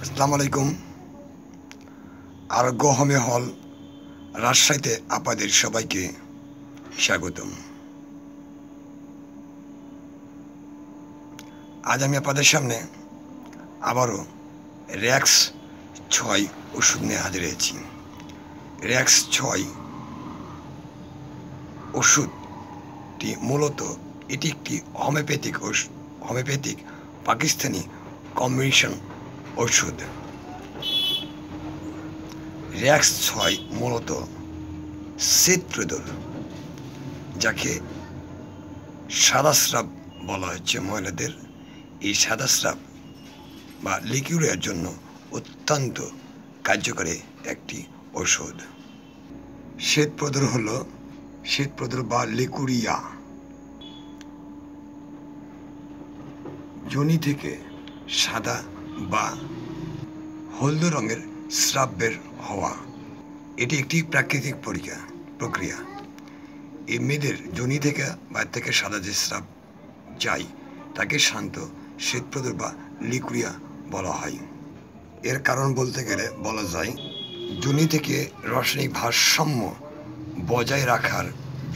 আসসালামু আলাইকুম। আরোগ্য হোমিও হল রাজশাহীতে আপনাদের সবাইকে স্বাগতম। আজ আমি আপনাদের সামনে আবারও র্যাক্স 6 ওষুধ নিয়ে হাজির হয়েছি। র্যাক্স 6 ওষুধটি মূলত এটি একটি হোমিওপ্যাথিক পাকিস্তানি কম্বিনেশন ওষুধ। র্যাক্স 6 মূলত শ্বেতপ্রদর, যাকে সাদা স্রাব বলা হচ্ছে মহিলাদের। এই সাদা স্রাব বা লিকিউরিয়ার জন্য অত্যন্ত কার্যকরী একটি ওষুধ। শ্বেতপ্রদর বা লিকুরিয়া যোনি থেকে সাদা বা হলদে রঙের স্রাব বের হওয়া, এটি একটি প্রাকৃতিক প্রক্রিয়া। এই মেয়েদের যোনি থেকে বাইরে থেকে সাদা যে স্রাব যায় তাকে শান্ত শ্বেতপ্রদর বা লিকুরিয়া বলা হয়। এর কারণ বলতে গেলে বলা যায়, যোনি থেকে রাসায়নিক ভারসাম্য বজায় রাখার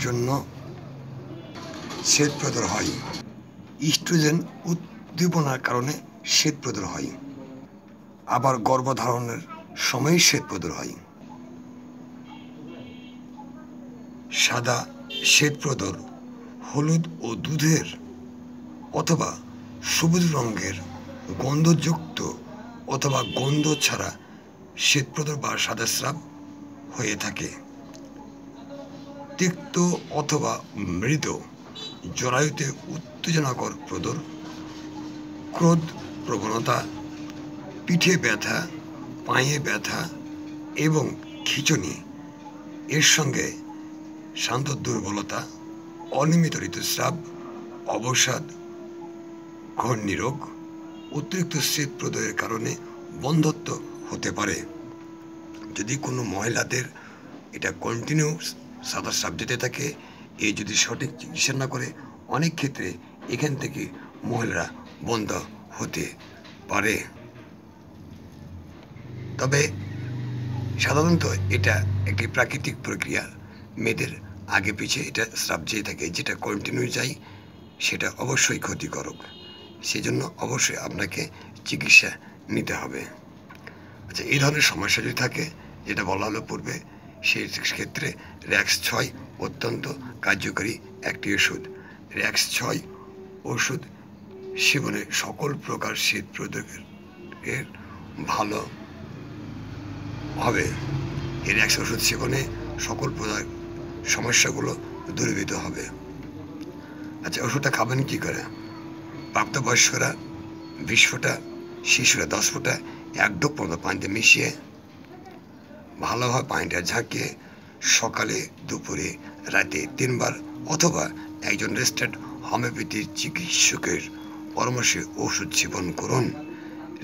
জন্য শ্বেতপ্রদর হয়। ইস্ট্রোজেন উদ্দীপনার কারণে শ্বেতপ্রদর হয়। আবার গর্ভধারণের সময় শ্বেতপ্রদর হয়। সাদা শ্বেতপ্রদর হলুদ ও দুধের অথবা সবুজ রঙের গন্ধযুক্ত অথবা গন্ধ ছাড়া শ্বেতপ্রদর বা সাদা স্রাব হয়ে থাকে। তিক্ত অথবা মৃদু জরায়ুতে উত্তেজনাকর প্রদর, ক্রোধ প্রবণতা, পিঠে ব্যথা, পায়ে ব্যথা এবং খিঁচুনি, এর সঙ্গে শান্ত দুর্বলতা, অনিয়মিত ঋতুস্রাব, অবসাদ, ঘূর্ণি রোগ, অতিরিক্ত শ্বেতপ্রদরের কারণে বন্ধ্যত্ব হতে পারে। যদি কোনো মহিলাদের এটা কন্টিনিউ সাদা স্রাব যেতে থাকে, এই যদি সঠিক চিকিৎসা না করে, অনেক ক্ষেত্রে এখান থেকে মহিলারা বন্ধ হতে পারে। তবে সাধারণত এটা একটি প্রাকৃতিক প্রক্রিয়া। মেয়েদের আগে পিছিয়ে এটা স্রাব যেয়ে থাকে, যেটা কন্টিনিউ যায় সেটা অবশ্যই ক্ষতিকারক। সেজন্য অবশ্যই আপনাকে চিকিৎসা নিতে হবে। আচ্ছা, এই ধরনের সমস্যা যদি থাকে, যেটা বলা হলো পূর্বে, সেই ক্ষেত্রে র্যাক্স 6 অত্যন্ত কার্যকরী একটি ওষুধ। র্যাক্স 6 ওষুধ সেবনে সকল প্রকার শ্বেতপ্রদরের ভালো হবে। এই র্যাক্স ওষুধ সেবনে সকল প্রকার সমস্যাগুলো দূরীভূত হবে। আচ্ছা, ওষুধটা খাবেন কী করে? প্রাপ্তবয়স্করা 20 ফোঁটা, শিশুরা 10 ফোঁটা 1 ডোপ মতো পানিতে মিশিয়ে ভালোভাবে পানিটা ঝাঁকিয়ে সকালে, দুপুরে, রাতে 3 বার অথবা একজন রেজিস্টার্ড হোমিওপ্যাথির চিকিৎসকের পরামর্শে ওষুধ সেবন করুন।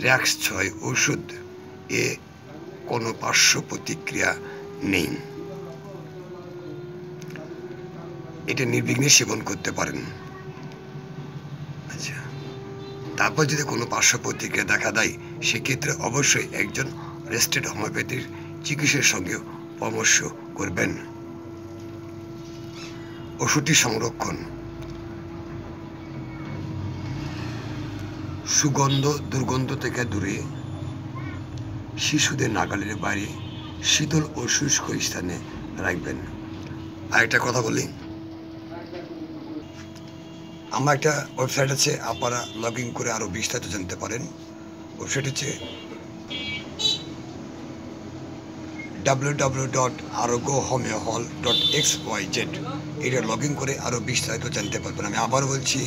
র্যাক্স 6 ওষুধ এ কোনো পার্শ্ব প্রতিক্রিয়া নেই। এটা নির্বিঘ্নে সেবন করতে পারেন। আচ্ছা, তারপর যদি কোনো পার্শ্ব প্রতিক্রিয়া দেখা দেয়, সেক্ষেত্রে অবশ্যই একজন রেজিস্টার্ড হোমিওপ্যাথির চিকিৎসকের সঙ্গে পরামর্শ করবেন। ওষুধটি সংরক্ষণ: সুগন্ধ দুর্গন্ধ থেকে দূরে, শিশুদের নাগালের বাইরে, শীতল ও শুষ্ক স্থানে রাখবেন। আরেকটা কথা বলি, আমার একটা ওয়েবসাইট আছে, আপনারা লগ ইন করে আরও বিস্তারিত জানতে পারেন। ওয়েবসাইট হচ্ছে www.aroghomeohol.xyz। এটা লগ ইন করে আরও বিস্তারিত জানতে পারবেন। আমি আবার বলছি,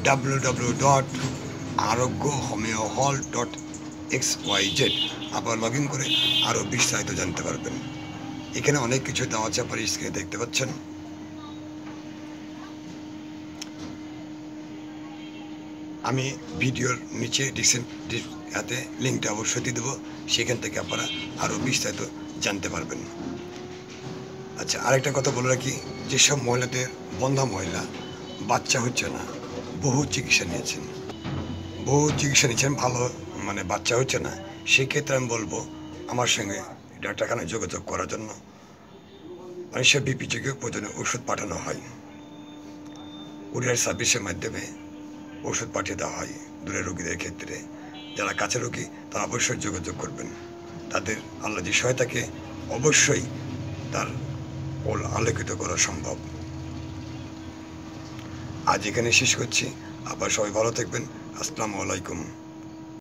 www.aroghomeohol.xyz। আবার লগ ইন করে আরও বিস্তারিত জানতে পারবেন। এখানে অনেক কিছু দেওয়া আছে, আপনারা স্ক্রিনে দেখতে পাচ্ছেন। আমি ভিডিওর নিচে হাতে লিঙ্কটা অবশ্যই দিয়ে দেবো, সেখান থেকে আপনারা আরও বিস্তারিত জানতে পারবেন। আচ্ছা, আরেকটা কথা বলে রাখি, যেসব মহিলাদের বন্ধা মহিলা বাচ্চা হচ্ছে না, বহু চিকিৎসা নিয়েছেন, ভালো মানে বাচ্চা হচ্ছে না, সেক্ষেত্রে আমি বলবো আমার সঙ্গে ডাক্তারখানায় যোগাযোগ করার জন্য। মানুষের বিপি যোগে প্রয়োজনে ওষুধ পাঠানো হয়, কুরিয়ার সার্ভিসের মাধ্যমে ওষুধ পাঠিয়ে দেওয়া হয় দূরের রোগীদের ক্ষেত্রে। যারা কাছের রোগী তারা অবশ্যই যোগাযোগ করবেন, তাদের আল্লাহ যে সহায়তাকে অবশ্যই তার আলোকিত করা সম্ভব। আজ এখানে শেষ করছি, আবার সবাই ভালো থাকবেন। আসসালামু আলাইকুম।